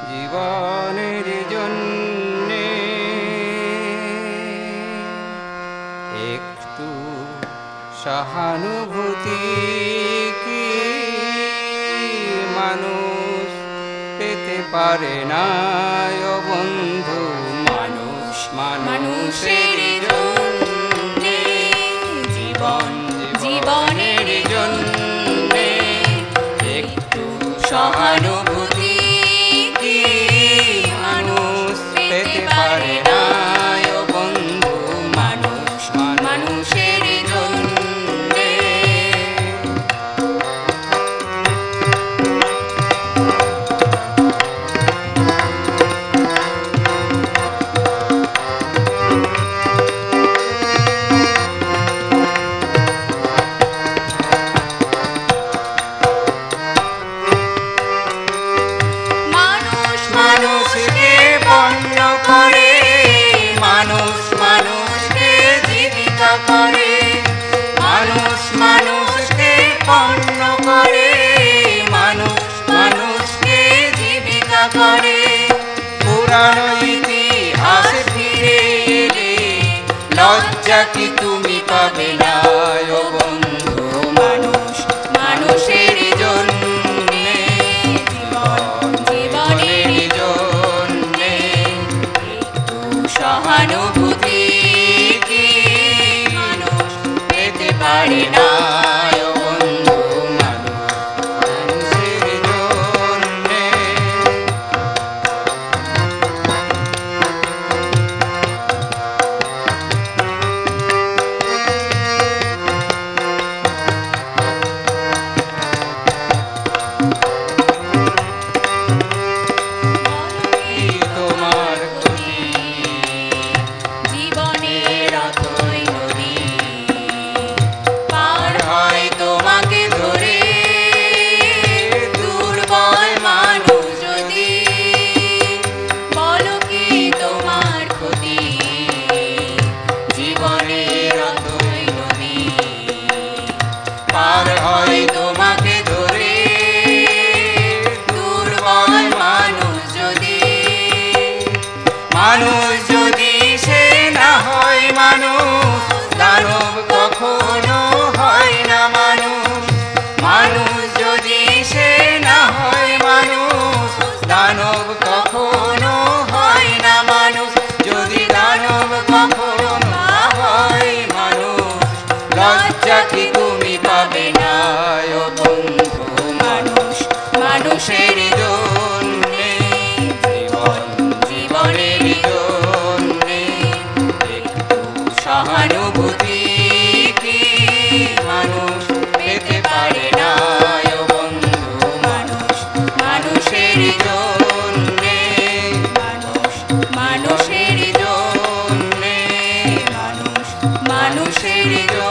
জীবনের জন্যে একটু সহানুভূতি কি মানুষ পেতে পারে না ও বন্ধু? মানুষ মানুষের জন্যে, জীবনের জন্যে একটু সহানুভূতি কি মানুষ পেতে পারে না ও বন্ধু? মানুষ মানুষের জন্যে। মানুষকে পণ্য করে, মানুষ মানুষকে জীবিকা করে, মানুষ মানুষকে পণ্য করে, মানুষ মানুষকে জীবিকা করে। পুরানো ইতিহাস ফিরে এলে লজ্জা কি তুমি পাবে না ও বন্ধু? মানুষ মানুষের জন্যে, জীবনের জন্যে একটু সহানুভূতি কি মানুষ পেতে পারে না ও বন্ধু? মানুষের জন্যে। তোমার ক্ষতি জীবনের অথই নদী পার হয় তোমাকে ধরে, দুর্বল মানুষ যদি বলো কি তোমার ক্ষতি জীবনের অথই নদী পার হয় তোমাকে ধরে, দুর্বল মানুষ যদি, মানুষ যদি সে না হয় মানুষ, দানব কখনো হয় না মানুষ। মানুষ যদি সে না হয় মানুষ, দানব কখনো হয় না মানুষ। যদি দানব কখনো না হয় মানুষ, লজ্জা কি তুমি পাবে না ও বন্ধু? মানুষ মানুষের জন্যে, জীবনের জন্যে একটু সহানুভূতি কি মানুষ পেতে পারে না ও বন্ধু? মানুষ মানুষের জন্যে, মানুষ মানুষের জন্যে, মানুষ মানুষের জন্যে।